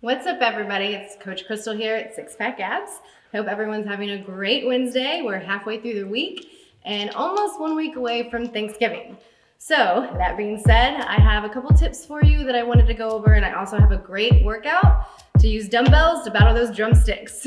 What's up, everybody? It's Coach Crystal here at SixPack Abs. I hope everyone's having a great Wednesday. We're halfway through the week and almost 1 week away from Thanksgiving. So that being said, I have a couple tips for you that I wanted to go over, and I also have a great workout to use dumbbells to battle those drumsticks.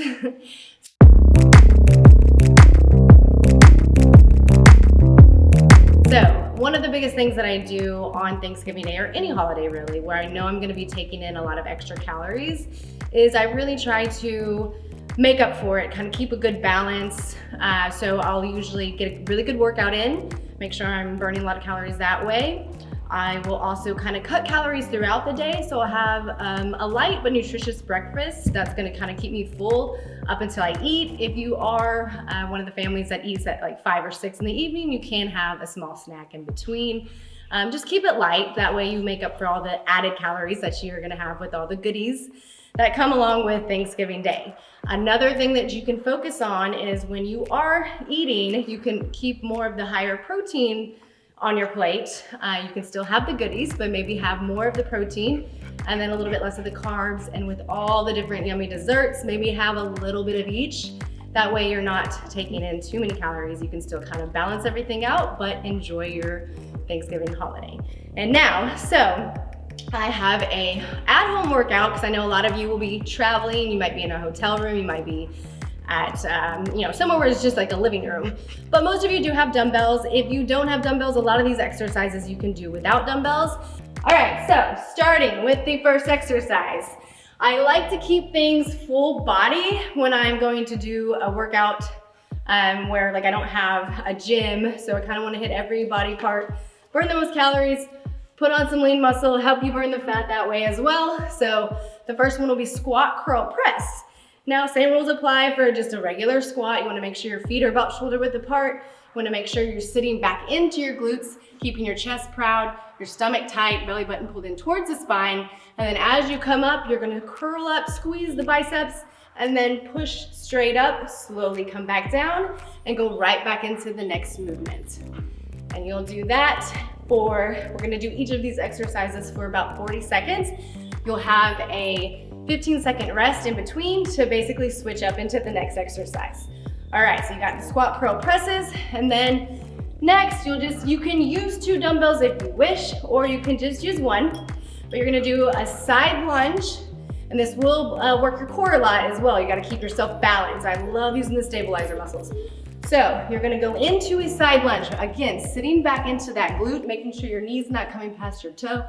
So one of the biggest things that I do on Thanksgiving Day, or any holiday really, where I know I'm going to be taking in a lot of extra calories, is I really try to make up for it, kind of keep a good balance. So I'll usually get a really good workout in, make sure I'm burning a lot of calories that way. I will also kind of cut calories throughout the day, so I'll have a light but nutritious breakfast that's going to kind of keep me full up until I eat. If you are one of the families that eats at like 5 or 6 in the evening, you can have a small snack in between. Just keep it light, that way you make up for all the added calories that you're going to have with all the goodies that come along with Thanksgiving Day. Another thing that you can focus on is when you are eating, you can keep more of the higher protein on your plate. You can still have the goodies, but maybe have more of the protein and then a little bit less of the carbs. And with all the different yummy desserts, maybe have a little bit of each. That way you're not taking in too many calories. You can still kind of balance everything out, but enjoy your Thanksgiving holiday. And now, so I have a at-home workout because I know a lot of you will be traveling. You might be in a hotel room, you might be at somewhere where it's just like a living room. But most of you do have dumbbells. If you don't have dumbbells, a lot of these exercises you can do without dumbbells. All right, so starting with the first exercise. I like to keep things full body when I'm going to do a workout where like I don't have a gym, so I kind of want to hit every body part, burn the most calories, put on some lean muscle, help you burn the fat that way as well. So the first one will be squat, curl, press. Now, same rules apply for just a regular squat. You wanna make sure your feet are about shoulder width apart. You wanna make sure you're sitting back into your glutes, keeping your chest proud, your stomach tight, belly button pulled in towards the spine. And then as you come up, you're gonna curl up, squeeze the biceps, and then push straight up, slowly come back down, and go right back into the next movement. And you'll do that we're gonna do each of these exercises for about 40 seconds. You'll have a 15-second rest in between to basically switch up into the next exercise. All right, so you got the squat, curl, presses, and then next you can use 2 dumbbells if you wish, or you can just use 1, but you're gonna do a side lunge, and this will work your core a lot as well. You gotta keep yourself balanced. I love using the stabilizer muscles. So you're gonna go into a side lunge. Again, sitting back into that glute, making sure your knee's not coming past your toe.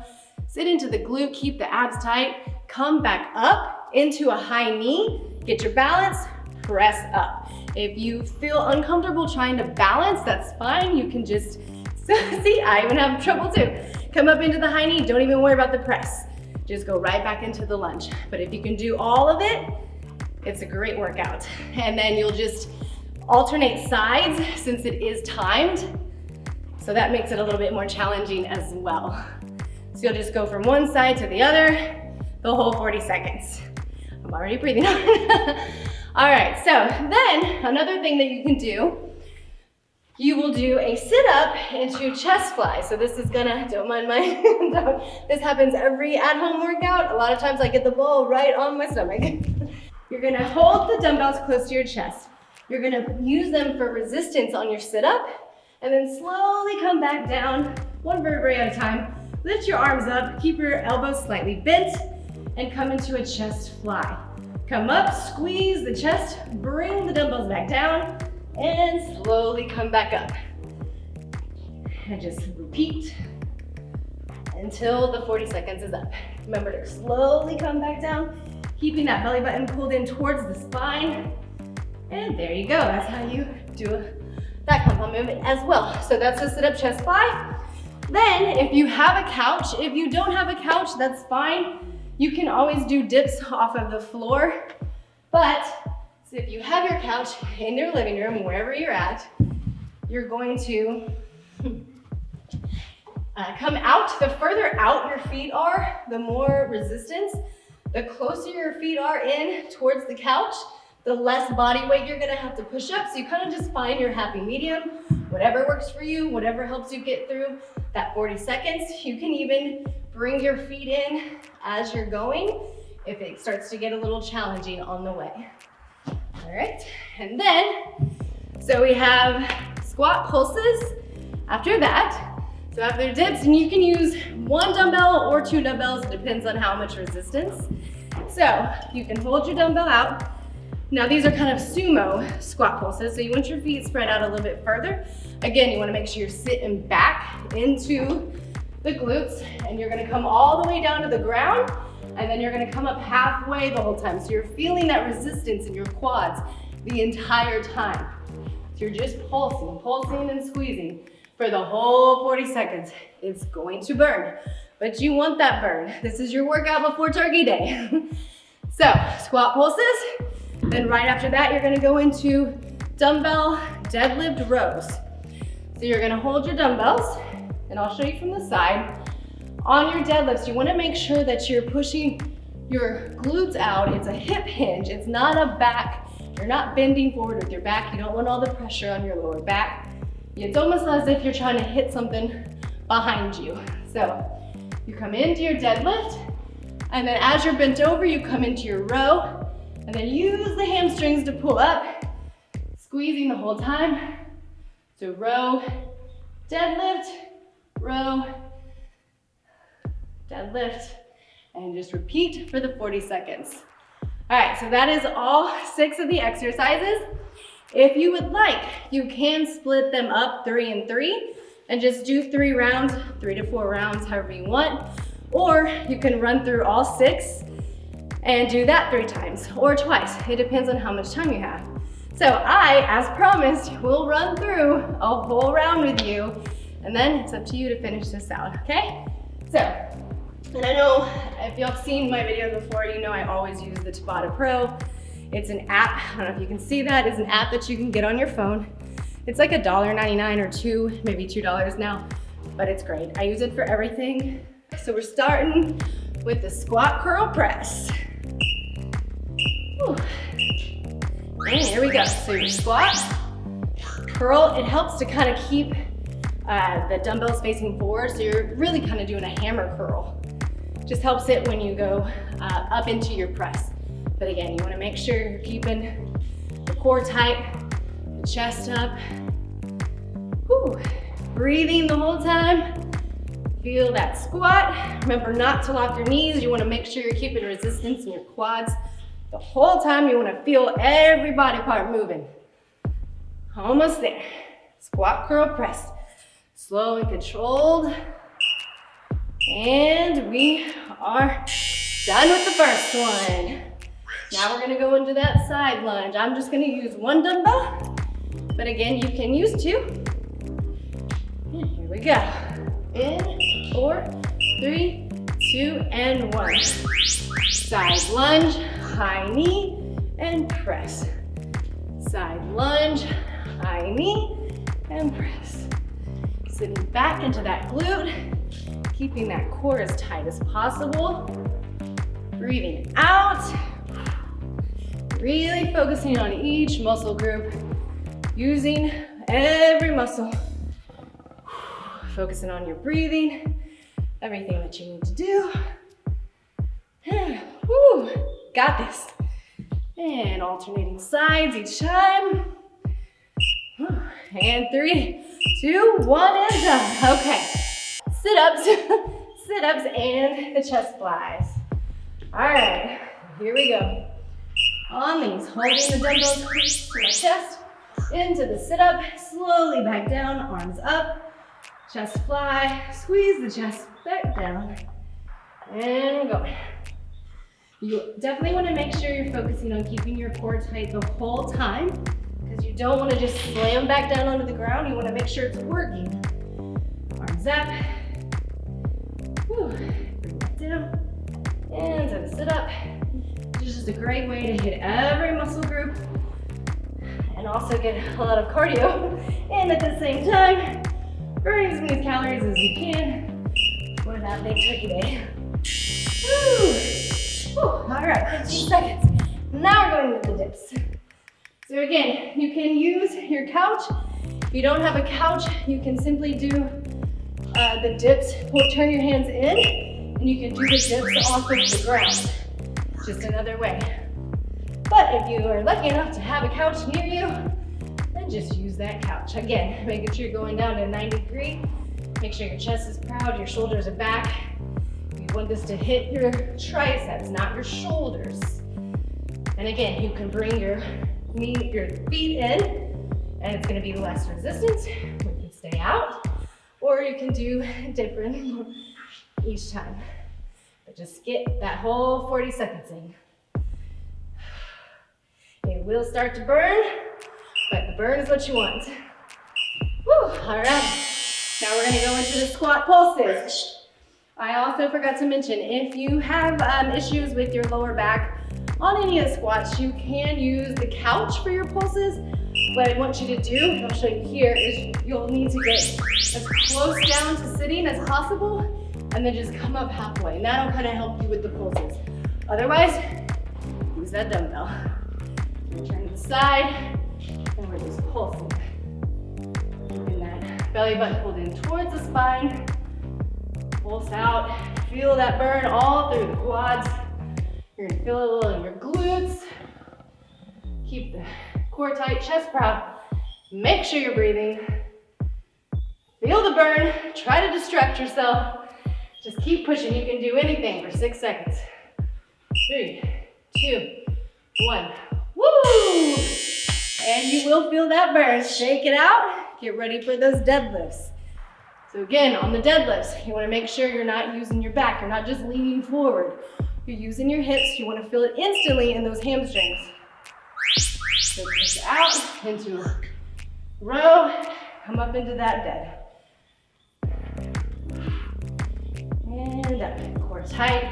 Sit into the glute, keep the abs tight, come back up into a high knee, get your balance, press up. If you feel uncomfortable trying to balance, that's fine. You can just, see, I even have trouble too. Come up into the high knee, don't even worry about the press. Just go right back into the lunge. But if you can do all of it, it's a great workout. And then you'll just alternate sides since it is timed. So that makes it a little bit more challenging as well. So you'll just go from one side to the other, the whole 40 seconds. I'm already breathing. All right, so then another thing that you can do, you will do a sit-up into chest fly. So this is gonna, don't mind my, this happens every at-home workout. A lot of times I get the ball right on my stomach. You're gonna hold the dumbbells close to your chest. You're gonna use them for resistance on your sit-up, and then slowly come back down, one vertebrae at a time. Lift your arms up, keep your elbows slightly bent, and come into a chest fly. Come up, squeeze the chest, bring the dumbbells back down, and slowly come back up. And just repeat until the 40 seconds is up. Remember to slowly come back down, keeping that belly button pulled in towards the spine. And there you go, that's how you do that compound movement as well. So that's a sit-up chest fly. Then if you have a couch, if you don't have a couch, that's fine. You can always do dips off of the floor. But so if you have your couch in your living room, wherever you're at, you're going to come out. The further out your feet are, the more resistance. The closer your feet are in towards the couch, the less body weight you're gonna have to push up. So you kind of just find your happy medium, whatever works for you, whatever helps you get through that 40 seconds. You can even bring your feet in as you're going if it starts to get a little challenging on the way. All right, and then, so we have squat pulses after that. So after dips, and you can use 1 dumbbell or 2 dumbbells, it depends on how much resistance. So you can hold your dumbbell out. Now these are kind of sumo squat pulses, so you want your feet spread out a little bit further. Again, you wanna make sure you're sitting back into the glutes, and you're gonna come all the way down to the ground, and then you're gonna come up halfway the whole time. So you're feeling that resistance in your quads the entire time. So you're just pulsing and squeezing for the whole 40 seconds. It's going to burn, but you want that burn. This is your workout before turkey day. So squat pulses, then right after that, you're gonna go into dumbbell deadlift rows. So you're gonna hold your dumbbells, and I'll show you from the side. On your deadlifts, you wanna make sure that you're pushing your glutes out. It's a hip hinge, it's not a back. You're not bending forward with your back. You don't want all the pressure on your lower back. It's almost as if you're trying to hit something behind you. So you come into your deadlift, and then as you're bent over, you come into your row, and then use the hamstrings to pull up, squeezing the whole time. So row, deadlift, row, deadlift, and just repeat for the 40 seconds. All right, so that is all 6 of the exercises. If you would like, you can split them up 3 and 3 and just do 3 rounds, 3 to 4 rounds, however you want. Or you can run through all 6 and do that 3 times or twice. It depends on how much time you have. So I, as promised, will run through a whole round with you, and then it's up to you to finish this out, okay? So, and I know if y'all have seen my videos before, you know I always use the Tabata Pro. It's an app, I don't know if you can see that, it's an app that you can get on your phone. It's like $1.99 or $2, maybe $2 now, but it's great. I use it for everything. So we're starting with the squat curl press. Whew. And here we go. So your squat, curl, it helps to kind of keep the dumbbells facing forward, so you're really kind of doing a hammer curl. Just helps it when you go up into your press. But again, you want to make sure you're keeping the core tight, the chest up. Whew. Breathing the whole time. Feel that squat. Remember not to lock your knees. You want to make sure you're keeping resistance in your quads. The whole time you want to feel every body part moving. Almost there. Squat, curl, press. Slow and controlled. And we are done with the first one. Now we're gonna go into that side lunge. I'm just gonna use 1 dumbbell, but again, you can use 2. And here we go. In 4, 3, 2, and 1. Side lunge, high knee, and press. Side lunge, high knee, and press. Sitting back into that glute, keeping that core as tight as possible. Breathing out. Really focusing on each muscle group, using every muscle. Focusing on your breathing, everything that you need to do. Woo, got this. And alternating sides each time. And 3, 2, 1, and done. Okay, sit-ups, sit-ups, and the chest flies. All right, here we go. On these, holding the dumbbells close to my chest, into the sit-up, slowly back down, arms up, chest fly, squeeze the chest back down, and we're going. You definitely want to make sure you're focusing on keeping your core tight the whole time, because you don't want to just slam back down onto the ground. You want to make sure it's working. Arms up. Whew. Bring that down. And to the sit-up. It's just a great way to hit every muscle group and also get a lot of cardio and at the same time burning as many calories as you can for that big turkey day. Woo. Woo. All right, 15 seconds. Now we're going to the dips. So again, you can use your couch. If you don't have a couch, you can simply do the dips. Turn your hands in, and you can do the dips off of the ground. just another way. But if you are lucky enough to have a couch near you, then just use that couch. Again, making sure you're going down to 90 degree. Make sure your chest is proud, your shoulders are back. You want this to hit your triceps, not your shoulders. And again, you can bring your feet in, and it's gonna be less resistance. We can stay out, or you can do different each time. But just get that whole 40 seconds in. It will start to burn, but the burn is what you want. Woo, all right. Now we're gonna go into the squat pulses. I also forgot to mention, if you have issues with your lower back on any of the squats, you can use the couch for your pulses. What I want you to do, and I'll show you here, is you'll need to get as close down to sitting as possible, and then just come up halfway. And that'll kind of help you with the pulses. Otherwise, use that dumbbell. Turn to the side, and we're just pulsing. Keeping that belly button pulled in towards the spine. Pulse out. Feel that burn all through the quads. You're gonna feel it a little in your glutes. Keep the core tight, chest proud. Make sure you're breathing. Feel the burn. Try to distract yourself. Just keep pushing. You can do anything for 6 seconds. 3, 2, 1. Woo! And you will feel that burn. Shake it out. Get ready for those deadlifts. So again, on the deadlifts, you want to make sure you're not using your back. You're not just leaning forward. You're using your hips. You want to feel it instantly in those hamstrings. So push it out into a row. Come up into that dead. And up. Core tight.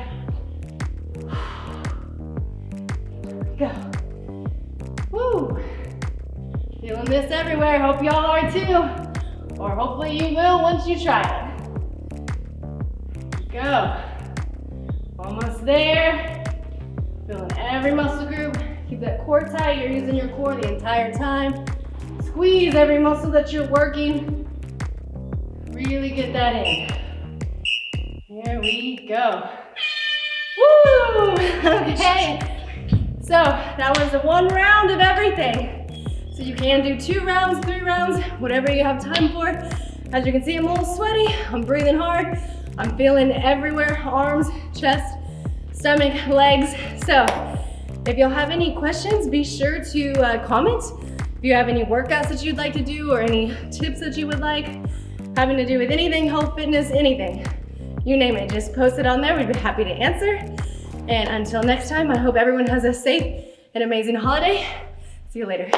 There we go. Woo! Feeling this everywhere. Hope y'all are too. Or hopefully you will once you try it. Go. Almost there. Feeling every muscle group. Keep that core tight. You're using your core the entire time. Squeeze every muscle that you're working. Really get that in. There we go. Woo! Okay. So that was the 1 round of everything. So you can do 2 rounds, 3 rounds, whatever you have time for. As you can see, I'm a little sweaty. I'm breathing hard. I'm feeling everywhere, arms, chest, stomach, legs. So if you'll have any questions, be sure to comment. If you have any workouts that you'd like to do or any tips that you would like, having to do with anything, health, fitness, anything, you name it, just post it on there. We'd be happy to answer. And until next time, I hope everyone has a safe and amazing holiday. See you later.